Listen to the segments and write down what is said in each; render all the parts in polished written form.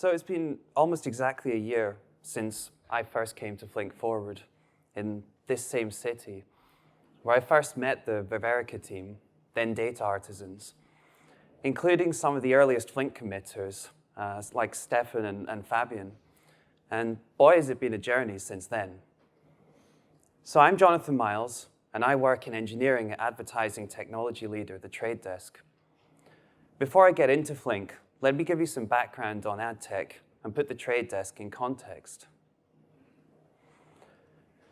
So it's been almost exactly a year since I first came to Flink Forward in this same city, where I first met the Viverica team, then data artisans, including some of the earliest Flink committers, like Stefan and Fabian. And boy, has it been a journey since then. So I'm Jonathan Miles, and I work in engineering at advertising technology leader, The Trade Desk. Before I get into Flink, let me give you some background on ad tech and put The Trade Desk in context.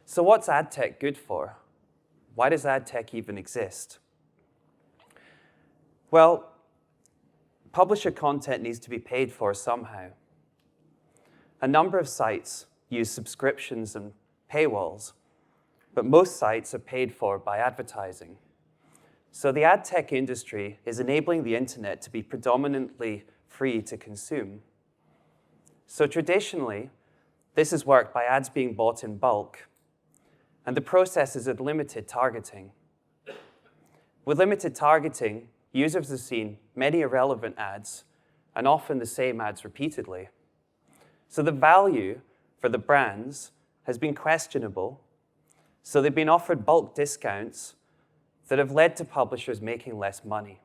So what's ad tech good for? Why does ad tech even exist? Well, publisher content needs to be paid for somehow. A number of sites use subscriptions and paywalls, but most sites are paid for by advertising. So the ad tech industry is enabling the internet to be predominantly free to consume. So traditionally, this has worked by ads being bought in bulk, and the process is of limited targeting. With limited targeting, users have seen many irrelevant ads, and often the same ads repeatedly. So the value for the brands has been questionable, so they've been offered bulk discounts that have led to publishers making less money.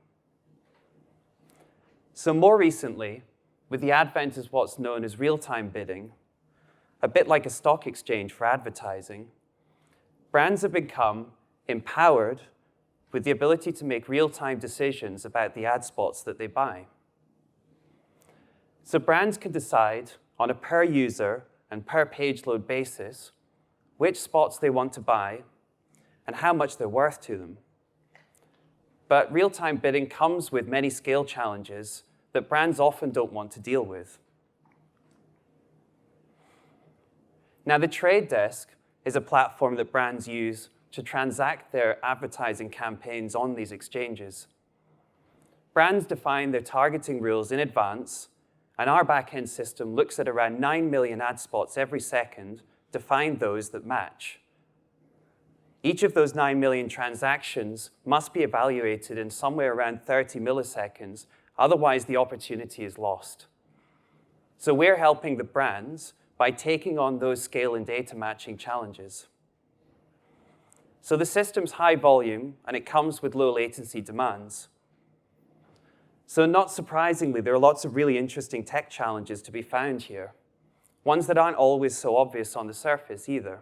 So more recently, with the advent of what's known as real-time bidding, a bit like a stock exchange for advertising, brands have become empowered with the ability to make real-time decisions about the ad spots that they buy. So brands can decide on a per-user and per-page load basis which spots they want to buy and how much they're worth to them. But real-time bidding comes with many scale challenges that brands often don't want to deal with. Now, the Trade Desk is a platform that brands use to transact their advertising campaigns on these exchanges. Brands define their targeting rules in advance, and our back-end system looks at around 9 million ad spots every second to find those that match. Each of those 9 million transactions must be evaluated in somewhere around 30 milliseconds, otherwise the opportunity is lost. So we're helping the brands by taking on those scale and data matching challenges. So the system's high volume, and it comes with low latency demands. So not surprisingly, there are lots of really interesting tech challenges to be found here, ones that aren't always so obvious on the surface either.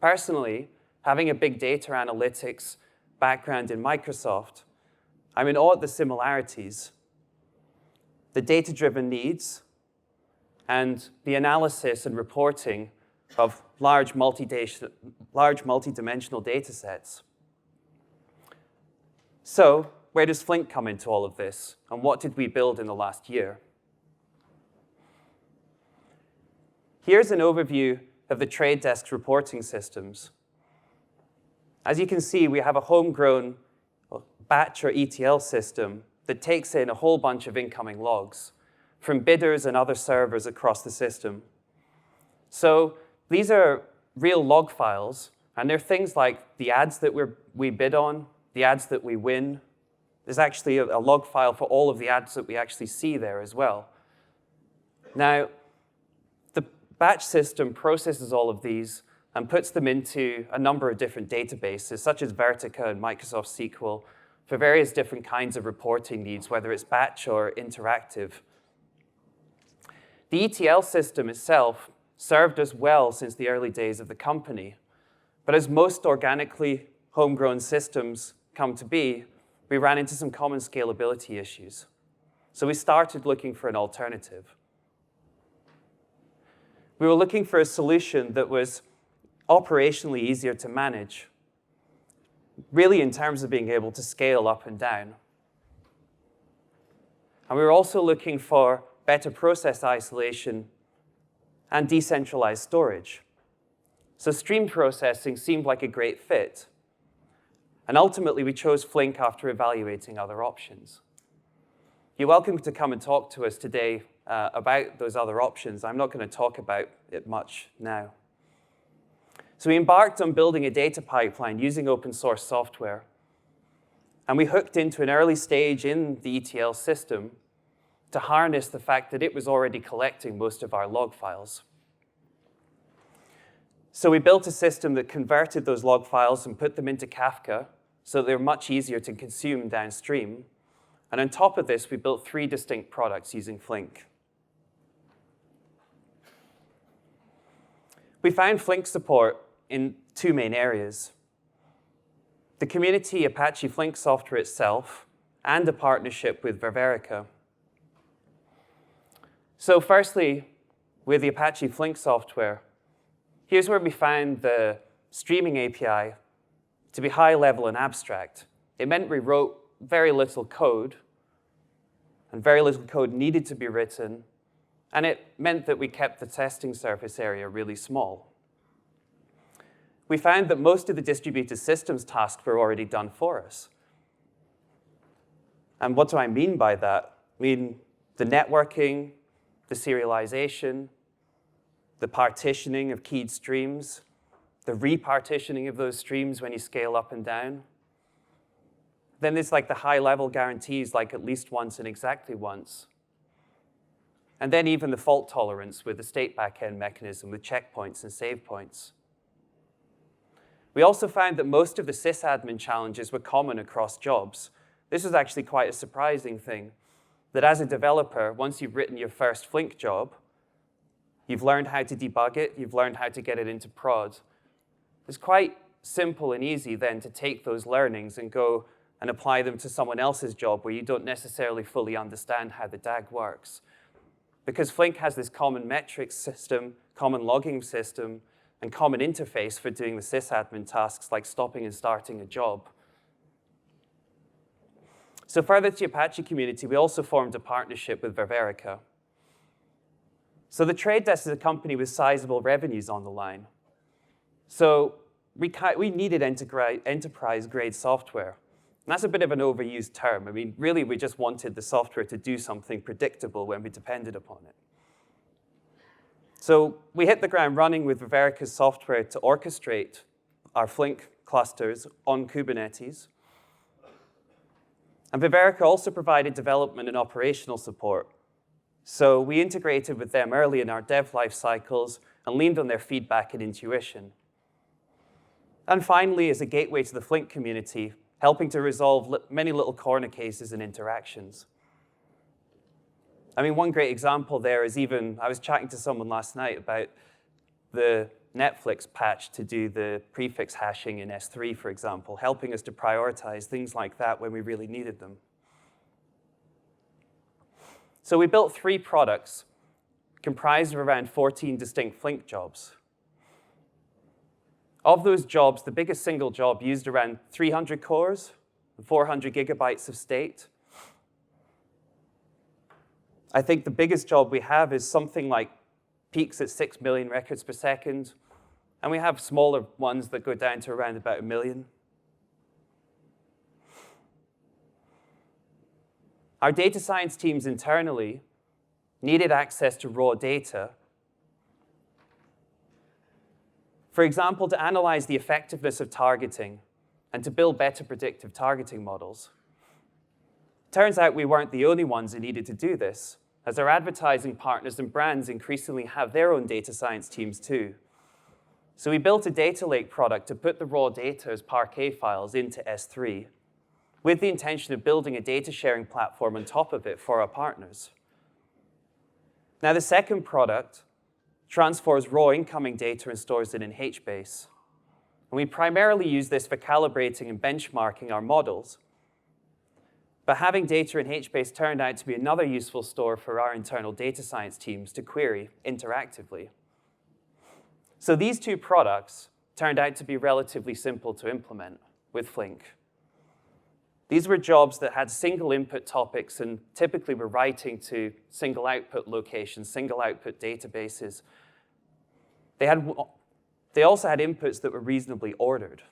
Personally, having a big data analytics background in Microsoft, I'm in awe at the similarities, the data-driven needs, and the analysis and reporting of large multi-dimensional data sets. So, where does Flink come into all of this, and what did we build in the last year? Here's an overview of the Trade Desk's reporting systems. As you can see, we have a homegrown batch or ETL system that takes in a whole bunch of incoming logs from bidders and other servers across the system. So these are real log files, and they're things like the ads that we bid on, the ads that we win. There's actually a log file for all of the ads that we actually see there as well. Now, the batch system processes all of these and puts them into a number of different databases, such as Vertica and Microsoft SQL, for various different kinds of reporting needs, whether it's batch or interactive. The ETL system itself served us well since the early days of the company. But as most organically homegrown systems come to be, we ran into some common scalability issues. So we started looking for an alternative. We were looking for a solution that was operationally easier to manage, really in terms of being able to scale up and down. And we were also looking for better process isolation and decentralized storage. So stream processing seemed like a great fit. And ultimately, we chose Flink after evaluating other options. You're welcome to come and talk to us today about those other options. I'm not going to talk about it much now. So we embarked on building a data pipeline using open source software. And we hooked into an early stage in the ETL system to harness the fact that it was already collecting most of our log files. So we built a system that converted those log files and put them into Kafka so they're much easier to consume downstream. And on top of this, we built 3 distinct products using Flink. We found Flink support in 2 main areas: the community Apache Flink software itself, and a partnership with Ververica. So firstly, with the Apache Flink software, here's where we found the streaming API to be high level and abstract. It meant we wrote very little code, and very little code needed to be written, and it meant that we kept the testing surface area really small. We found that most of the distributed systems tasks were already done for us. And what do I mean by that? I mean the networking, the serialization, the partitioning of keyed streams, the repartitioning of those streams when you scale up and down. Then there's like the high-level guarantees, like at least once and exactly once. And then even the fault tolerance with the state backend mechanism with checkpoints and save points. We also found that most of the sysadmin challenges were common across jobs. This was actually quite a surprising thing, that as a developer, once you've written your first Flink job, you've learned how to debug it, you've learned how to get it into prod. It's quite simple and easy then to take those learnings and go and apply them to someone else's job where you don't necessarily fully understand how the DAG works. Because Flink has this common metrics system, common logging system, and common interface for doing the sysadmin tasks like stopping and starting a job. So further to the Apache community, we also formed a partnership with Ververica. So the Trade Desk is a company with sizable revenues on the line. So we needed enterprise-grade software. And that's a bit of an overused term. I mean, really, we just wanted the software to do something predictable when we depended upon it. So we hit the ground running with Ververica's software to orchestrate our Flink clusters on Kubernetes. And Ververica also provided development and operational support. So we integrated with them early in our dev life cycles and leaned on their feedback and intuition. And finally, as a gateway to the Flink community, helping to resolve many little corner cases and interactions. I mean, one great example there is I was chatting to someone last night about the Netflix patch to do the prefix hashing in S3, for example, helping us to prioritize things like that when we really needed them. So we built 3 products comprised of around 14 distinct Flink jobs. Of those jobs, the biggest single job used around 300 cores and 400 gigabytes of state. I think the biggest job we have is something like peaks at 6 million records per second, and we have smaller ones that go down to around about 1 million. Our data science teams internally needed access to raw data. For example, to analyze the effectiveness of targeting and to build better predictive targeting models. Turns out we weren't the only ones who needed to do this, as our advertising partners and brands increasingly have their own data science teams too. So we built a data lake product to put the raw data as Parquet files into S3, with the intention of building a data sharing platform on top of it for our partners. Now the second product transfers raw incoming data and stores it in HBase. And we primarily use this for calibrating and benchmarking our models. But having data in HBase turned out to be another useful store for our internal data science teams to query interactively. So these 2 products turned out to be relatively simple to implement with Flink. These were jobs that had single input topics and typically were writing to single output locations, single output databases. They also had inputs that were reasonably ordered.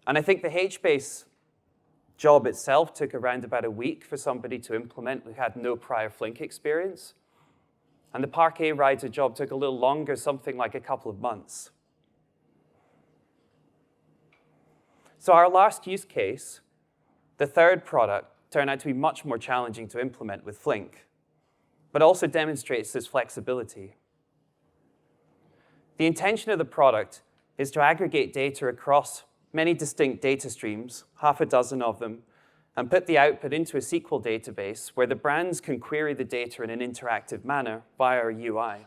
And I think the HBase job itself took around about a week for somebody to implement who had no prior Flink experience. And the Parquet Rider job took a little longer, something like a couple of months. So our last use case, the third product, turned out to be much more challenging to implement with Flink, but also demonstrates this flexibility. The intention of the product is to aggregate data across many distinct data streams, half a dozen of them, and put the output into a SQL database where the brands can query the data in an interactive manner via a UI.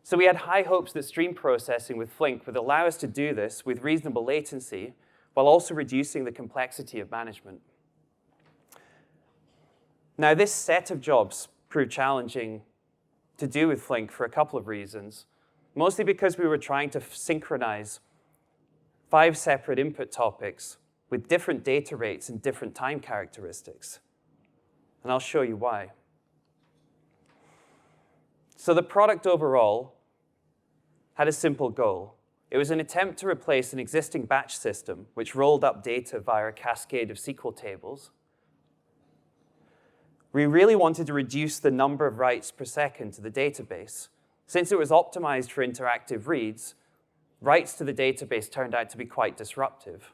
So we had high hopes that stream processing with Flink would allow us to do this with reasonable latency while also reducing the complexity of management. Now, this set of jobs proved challenging to do with Flink for a couple of reasons, mostly because we were trying to synchronize 5 separate input topics with different data rates and different time characteristics. And I'll show you why. So the product overall had a simple goal. It was an attempt to replace an existing batch system which rolled up data via a cascade of SQL tables. We really wanted to reduce the number of writes per second to the database. Since it was optimized for interactive reads, writes to the database turned out to be quite disruptive.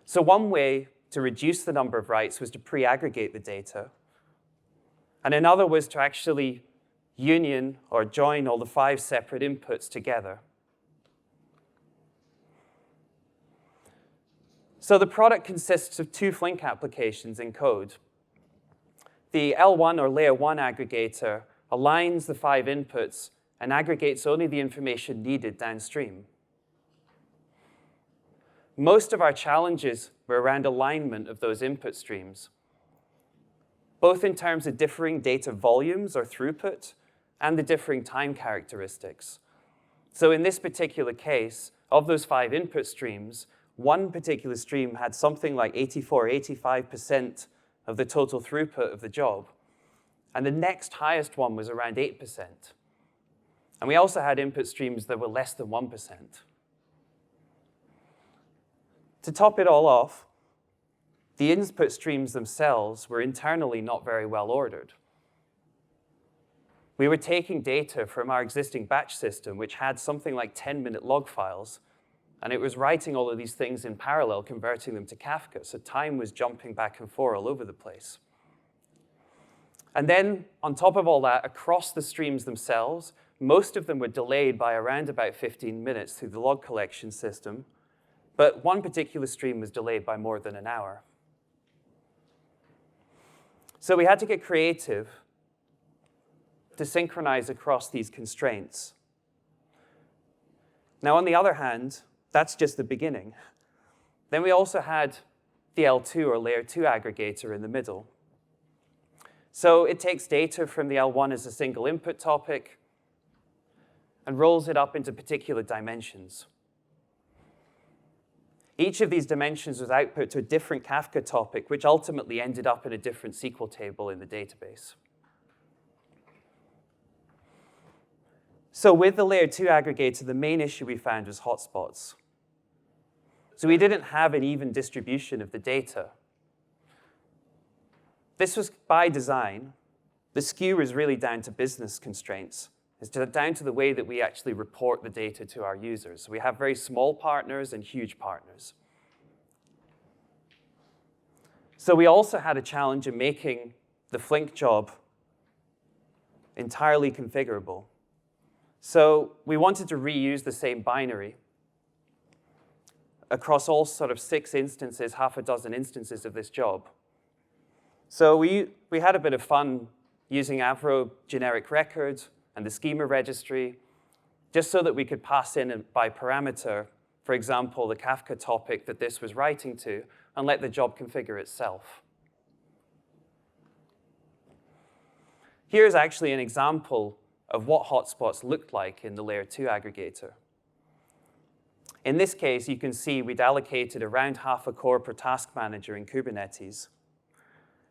So one way to reduce the number of writes was to pre-aggregate the data. And another was to actually union or join all the 5 separate inputs together. So the product consists of 2 Flink applications in code. The L1 or layer 1 aggregator aligns the 5 inputs and aggregates only the information needed downstream. Most of our challenges were around alignment of those input streams, both in terms of differing data volumes or throughput and the differing time characteristics. So in this particular case, of those 5 input streams, one particular stream had something like 84, 85% of the total throughput of the job. And the next highest one was around 8%. And we also had input streams that were less than 1%. To top it all off, the input streams themselves were internally not very well ordered. We were taking data from our existing batch system, which had something like 10-minute log files, and it was writing all of these things in parallel, converting them to Kafka, so time was jumping back and forth all over the place. And then, on top of all that, across the streams themselves, most of them were delayed by around about 15 minutes through the log collection system, but one particular stream was delayed by more than an hour. So we had to get creative to synchronize across these constraints. Now, on the other hand, that's just the beginning. Then we also had the L2 or layer 2 aggregator in the middle. So it takes data from the L1 as a single input topic and rolls it up into particular dimensions. Each of these dimensions was output to a different Kafka topic, which ultimately ended up in a different SQL table in the database. So with the layer 2 aggregator, the main issue we found was hotspots. So we didn't have an even distribution of the data. This was by design. The skew is really down to business constraints. It's down to the way that we actually report the data to our users. So we have very small partners and huge partners. So we also had a challenge in making the Flink job entirely configurable. So we wanted to reuse the same binary across all sort of 6 instances, half a dozen instances of this job. So we had a bit of fun using Avro generic records and the schema registry, just so that we could pass in by parameter, for example, the Kafka topic that this was writing to, and let the job configure itself. Here's actually an example of what hotspots looked like in the layer 2 aggregator. In this case, you can see we'd allocated around half a core per task manager in Kubernetes.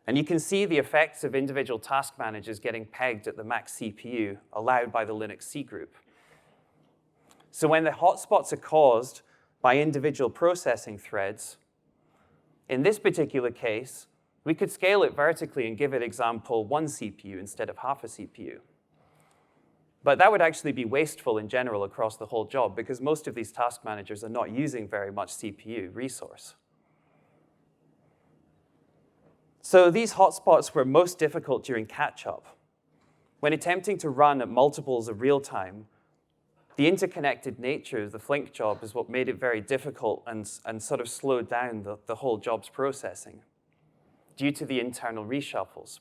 And you can see the effects of individual task managers getting pegged at the max CPU allowed by the Linux C group. So when the hotspots are caused by individual processing threads, in this particular case, we could scale it vertically and give it example 1 CPU instead of half a CPU. But that would actually be wasteful in general across the whole job because most of these task managers are not using very much CPU resource. So these hotspots were most difficult during catch-up. When attempting to run at multiples of real time, the interconnected nature of the Flink job is what made it very difficult and sort of slowed down the whole job's processing due to the internal reshuffles.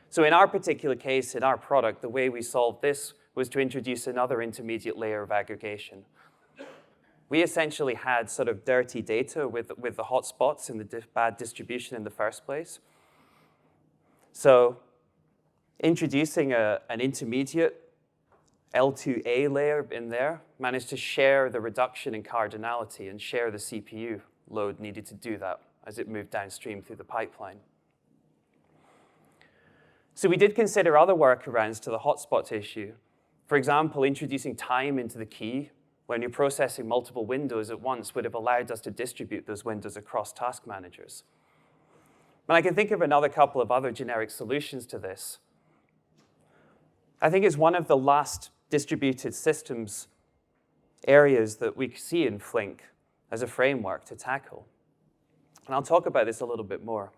So in our particular case, in our product, the way we solved this was to introduce another intermediate layer of aggregation. We essentially had sort of dirty data with the hotspots and the bad distribution in the first place. So introducing an intermediate L2A layer in there managed to share the reduction in cardinality and share the CPU load needed to do that as it moved downstream through the pipeline. So we did consider other workarounds to the hotspot issue. For example, introducing time into the key when you're processing multiple windows at once would have allowed us to distribute those windows across task managers. And I can think of another couple of other generic solutions to this. I think it's one of the last distributed systems areas that we see in Flink as a framework to tackle. And I'll talk about this a little bit more.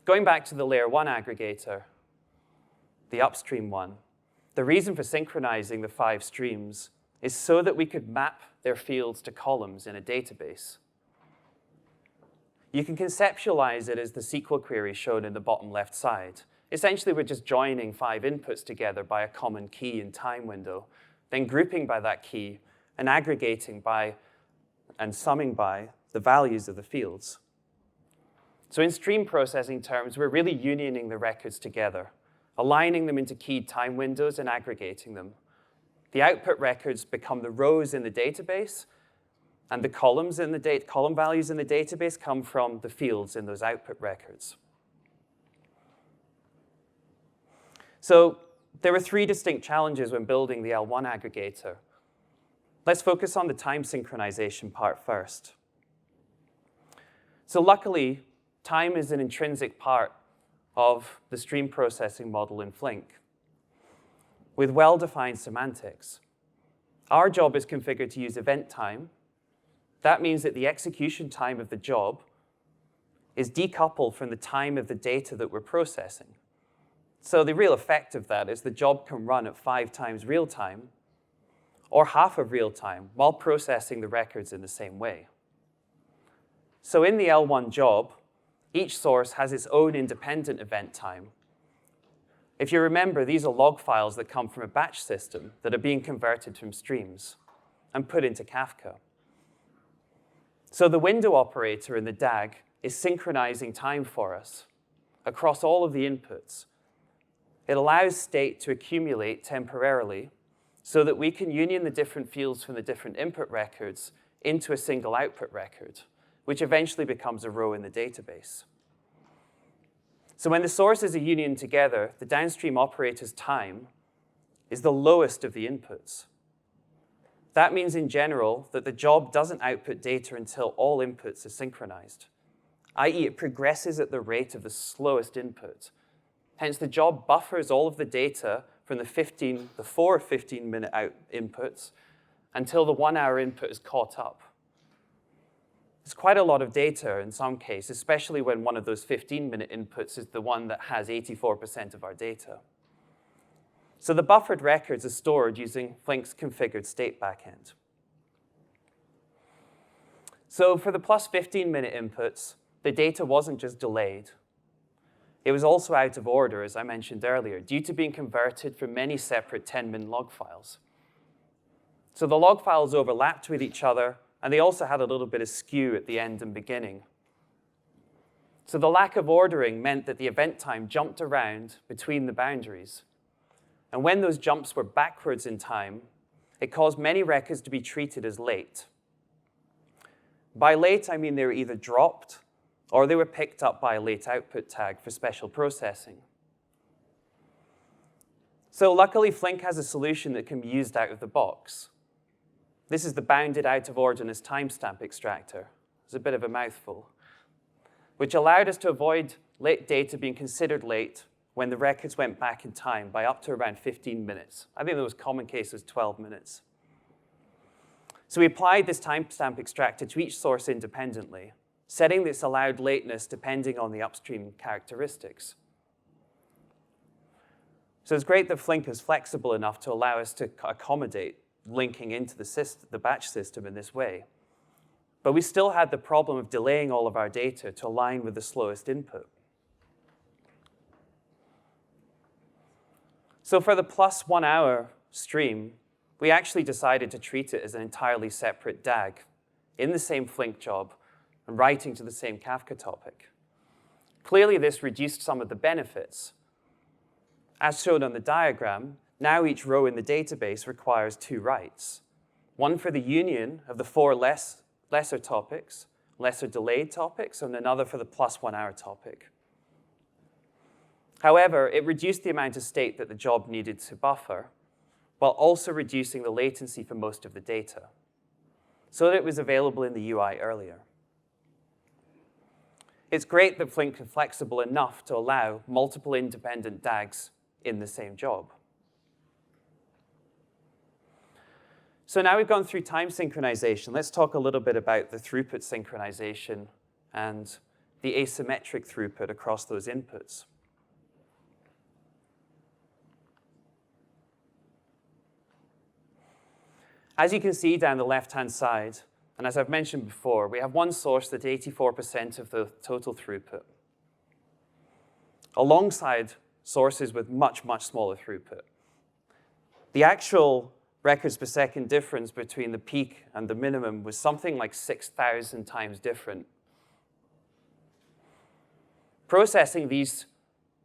Going back to the layer 1 aggregator, the upstream one, the reason for synchronizing the 5 streams is so that we could map their fields to columns in a database. You can conceptualize it as the SQL query shown in the bottom left side. Essentially, we're just joining 5 inputs together by a common key and time window, then grouping by that key and aggregating by and summing by the values of the fields. So in stream processing terms, we're really unioning the records together, aligning them into keyed time windows and aggregating them. The output records become the rows in the database, and the columns in the column values in the database come from the fields in those output records. So there were 3 distinct challenges when building the L1 aggregator. Let's focus on the time synchronization part first. So luckily, time is an intrinsic part of the stream processing model in Flink with well-defined semantics. Our job is configured to use event time. That means that the execution time of the job is decoupled from the time of the data that we're processing. So the real effect of that is the job can run at 5 times real time or half of real time while processing the records in the same way. So in the L1 job, each source has its own independent event time. If you remember, these are log files that come from a batch system that are being converted from streams and put into Kafka. So the window operator in the DAG is synchronizing time for us across all of the inputs. It allows state to accumulate temporarily so that we can union the different fields from the different input records into a single output record, which eventually becomes a row in the database. So when the sources are unioned together, the downstream operator's time is the lowest of the inputs. That means in general that the job doesn't output data until all inputs are synchronized, i.e. it progresses at the rate of the slowest input. Hence, the job buffers all of the data from the 4 15-minute inputs until the 1-hour input is caught up. It's quite a lot of data in some cases, especially when one of those 15-minute inputs is the one that has 84% of our data. So the buffered records are stored using Flink's configured state backend. So for the plus 15-minute inputs, the data wasn't just delayed. It was also out of order, as I mentioned earlier, due to being converted from many separate 10-min log files. So the log files overlapped with each other, and they also had a little bit of skew at the end and beginning. So the lack of ordering meant that the event time jumped around between the boundaries. And when those jumps were backwards in time, it caused many records to be treated as late. By late, I mean they were either dropped or they were picked up by a late output tag for special processing. So luckily, Flink has a solution that can be used out of the box. This is the bounded out of orderness timestamp extractor. It's a bit of a mouthful, which allowed us to avoid late data being considered late when the records went back in time by up to around 15 minutes. I think the most common case was 12 minutes. So we applied this timestamp extractor to each source independently. setting this allowed lateness depending on the upstream characteristics. So it's great that Flink is flexible enough to allow us to accommodate linking into the batch system in this way. But we still had the problem of delaying all of our data to align with the slowest input. So for the plus 1 hour stream, we actually decided to treat it as an entirely separate DAG in the same Flink job and writing to the same Kafka topic. Clearly, this reduced some of the benefits. As shown on the diagram, now each row in the database requires 2 writes, one for the union of the 4 lesser topics, lesser delayed topics, and another for the plus 1 hour topic. However, it reduced the amount of state that the job needed to buffer, while also reducing the latency for most of the data, so that it was available in the UI earlier. It's great that Flink is flexible enough to allow multiple independent DAGs in the same job. So now we've gone through time synchronization. Let's talk a little bit about the throughput synchronization and the asymmetric throughput across those inputs. As you can see down the left-hand side, and as I've mentioned before, we have one source that's 84% of the total throughput, alongside sources with much, much smaller throughput. The actual records per second difference between the peak and the minimum was something like 6,000 times different. Processing these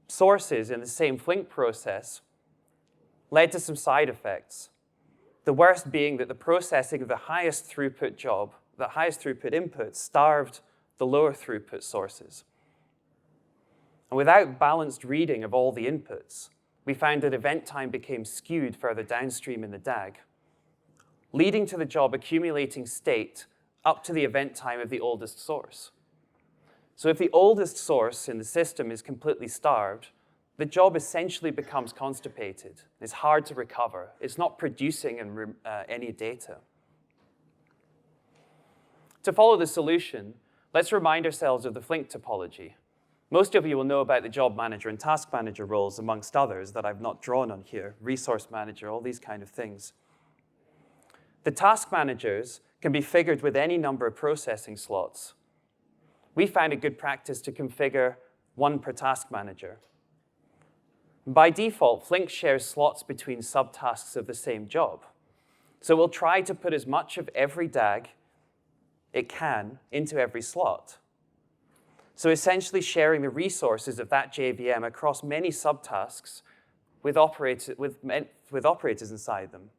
sources in the same Flink process led to some side effects. The worst being that the processing of the highest throughput job, the highest throughput input, starved the lower throughput sources. And without balanced reading of all the inputs, we found that event time became skewed further downstream in the DAG, leading to the job accumulating state up to the event time of the oldest source. So if the oldest source in the system is completely starved, the job essentially becomes constipated. It's hard to recover. It's not producing any data. To follow the solution, let's remind ourselves of the Flink topology. Most of you will know about the job manager and task manager roles, amongst others, that I've not drawn on here, resource manager, all these kind of things. The task managers can be figured with any number of processing slots. We found a good practice to configure 1 per task manager. By default, Flink shares slots between subtasks of the same job. So we'll try to put as much of every DAG it can into every slot. So essentially sharing the resources of that JVM across many subtasks with operators inside them.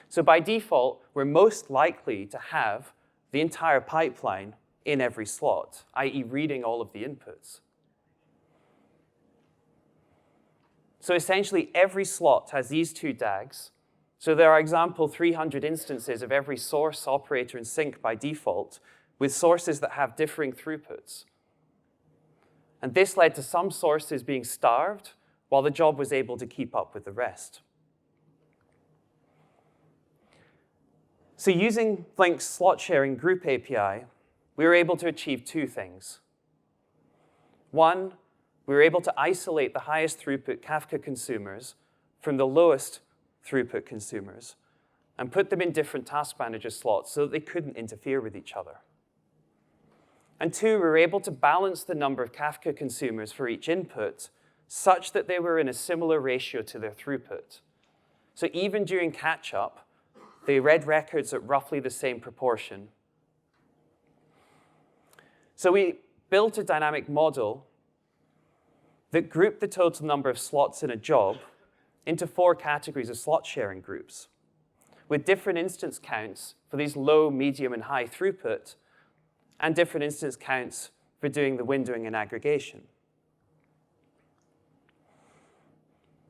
So by default, we're most likely to have the entire pipeline in every slot, i.e. reading all of the inputs. So essentially, every slot has these 2 DAGs. So there are, example, 300 instances of every source, operator, and sync by default, with sources that have differing throughputs. And this led to some sources being starved, while the job was able to keep up with the rest. So using Flink's slot sharing group API, we were able to achieve 2 things. 1, we were able to isolate the highest throughput Kafka consumers from the lowest throughput consumers and put them in different task manager slots so that they couldn't interfere with each other. And 2, we were able to balance the number of Kafka consumers for each input such that they were in a similar ratio to their throughput. So even during catch-up, they read records at roughly the same proportion. So we built a dynamic model that grouped the total number of slots in a job into 4 categories of slot sharing groups, with different instance counts for these low, medium, and high throughput, and different instance counts for doing the windowing and aggregation.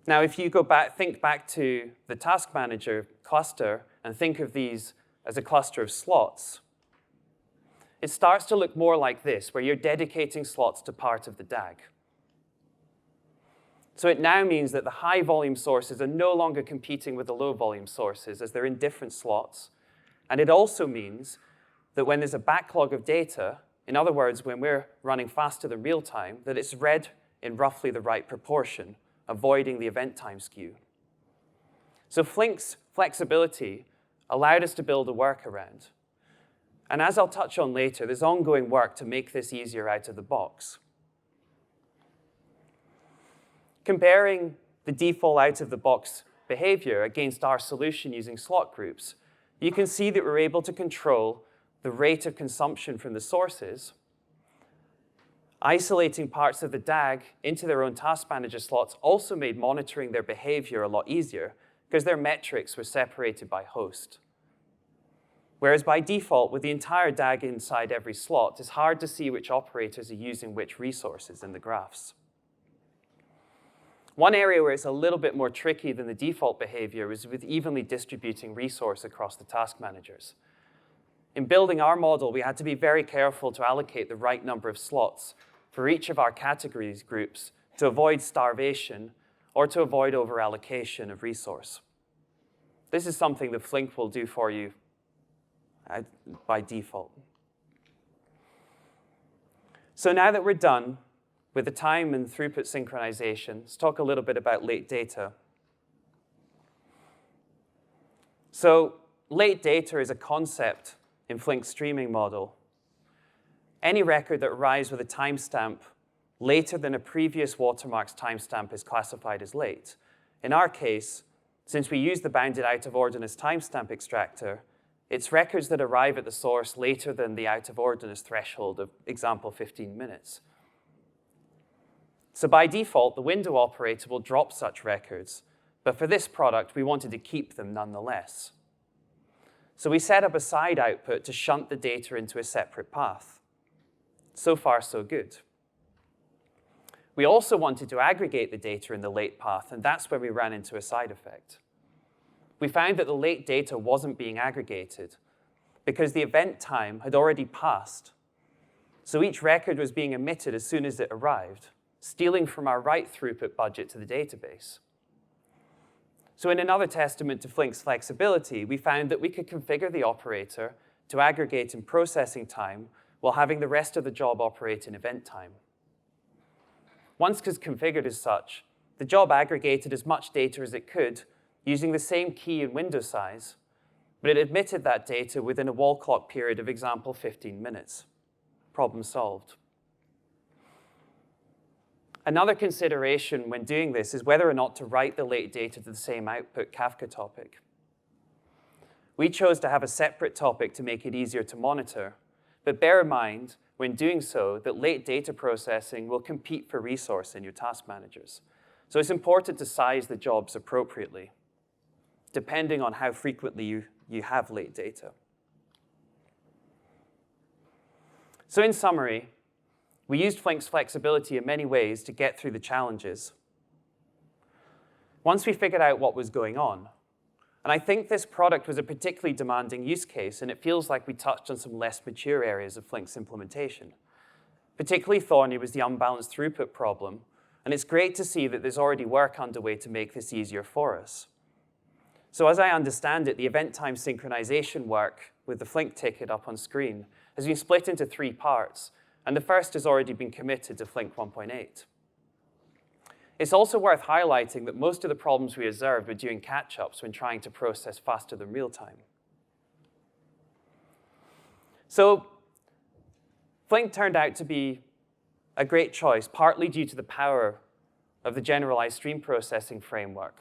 Now, if you think back to the task manager cluster and think of these as a cluster of slots, it starts to look more like this, where you're dedicating slots to part of the DAG. So it now means that the high volume sources are no longer competing with the low volume sources as they're in different slots. And it also means that when there's a backlog of data, in other words, when we're running faster than real time, that it's read in roughly the right proportion, avoiding the event time skew. So Flink's flexibility allowed us to build a workaround. And as I'll touch on later, there's ongoing work to make this easier out of the box. Comparing the default out-of-the-box behavior against our solution using slot groups, you can see that we're able to control the rate of consumption from the sources, isolating parts of the DAG into their own task manager slots also made monitoring their behavior a lot easier because their metrics were separated by host. Whereas by default, with the entire DAG inside every slot, it's hard to see which operators are using which resources in the graphs. One area where it's a little bit more tricky than the default behavior is with evenly distributing resource across the task managers. In building our model, we had to be very careful to allocate the right number of slots for each of our categories groups to avoid starvation or to avoid overallocation of resource. This is something that Flink will do for you by default. So now that we're done with the time and throughput synchronization, let's talk a little bit about late data. So late data is a concept in Flink's streaming model. Any record that arrives with a timestamp later than a previous watermark's timestamp is classified as late. In our case, since we use the bounded out-of-ordinance timestamp extractor, it's records that arrive at the source later than the out-of-ordinance threshold of, example, 15 minutes. So by default, the window operator will drop such records, but for this product, we wanted to keep them nonetheless. So we set up a side output to shunt the data into a separate path. So far, so good. We also wanted to aggregate the data in the late path, and that's where we ran into a side effect. We found that the late data wasn't being aggregated because the event time had already passed. So each record was being emitted as soon as it arrived, stealing from our write throughput budget to the database. So in another testament to Flink's flexibility, we found that we could configure the operator to aggregate in processing time while having the rest of the job operate in event time. Once configured as such, the job aggregated as much data as it could using the same key and window size, but it admitted that data within a wall clock period of, example, 15 minutes. Problem solved. Another consideration when doing this is whether or not to write the late data to the same output Kafka topic. We chose to have a separate topic to make it easier to monitor, but bear in mind, when doing so, that late data processing will compete for resource in your task managers. So it's important to size the jobs appropriately, depending on how frequently you have late data. So in summary, we used Flink's flexibility in many ways to get through the challenges. Once we figured out what was going on, and I think this product was a particularly demanding use case, and it feels like we touched on some less mature areas of Flink's implementation. Particularly thorny was the unbalanced throughput problem, and it's great to see that there's already work underway to make this easier for us. So as I understand it, the event time synchronization work with the Flink ticket up on screen has been split into 3 parts, and the first has already been committed to Flink 1.8. It's also worth highlighting that most of the problems we observed were doing catch-ups when trying to process faster than real time. So Flink turned out to be a great choice, partly due to the power of the generalized stream processing framework,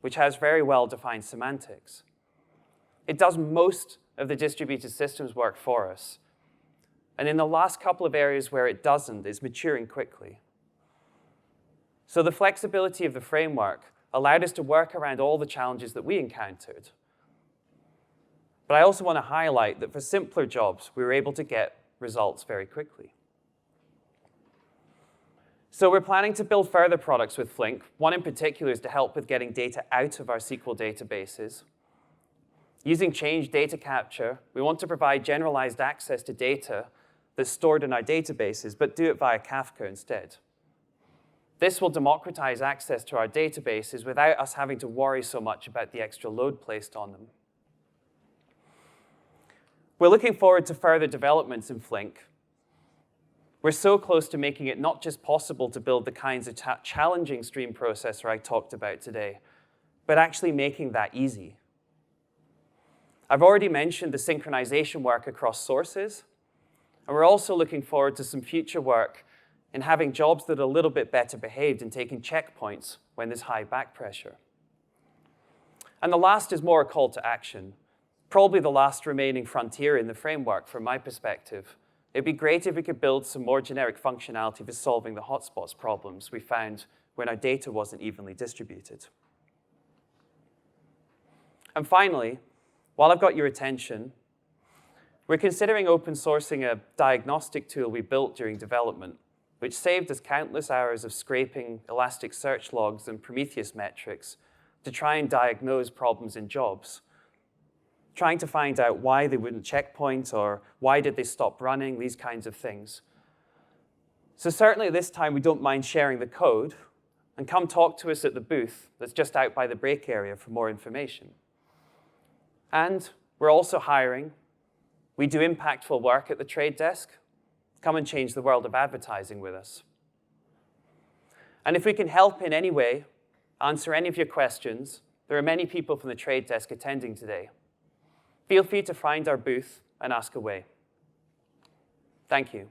which has very well-defined semantics. It does most of the distributed systems work for us, and in the last couple of areas where it doesn't, is maturing quickly. So the flexibility of the framework allowed us to work around all the challenges that we encountered. But I also want to highlight that for simpler jobs, we were able to get results very quickly. So we're planning to build further products with Flink. One in particular is to help with getting data out of our SQL databases. Using change data capture, we want to provide generalized access to data that's stored in our databases, but do it via Kafka instead. This will democratize access to our databases without us having to worry so much about the extra load placed on them. We're looking forward to further developments in Flink. We're so close to making it not just possible to build the kinds of challenging stream processor I talked about today, but actually making that easy. I've already mentioned the synchronization work across sources, and we're also looking forward to some future work in having jobs that are a little bit better behaved and taking checkpoints when there's high back pressure. And the last is more a call to action, probably the last remaining frontier in the framework from my perspective. It'd be great if we could build some more generic functionality for solving the hotspots problems we found when our data wasn't evenly distributed. And finally, while I've got your attention, we're considering open sourcing a diagnostic tool we built during development, which saved us countless hours of scraping Elasticsearch logs and Prometheus metrics to try and diagnose problems in jobs, trying to find out why they wouldn't checkpoint or why did they stop running, these kinds of things. So certainly this time we don't mind sharing the code, and come talk to us at the booth that's just out by the break area for more information. And we're also hiring. We do impactful work at the trade desk. Come and change the world of advertising with us. And if we can help in any way, answer any of your questions, there are many people from the trade desk attending today. Feel free to find our booth and ask away. Thank you.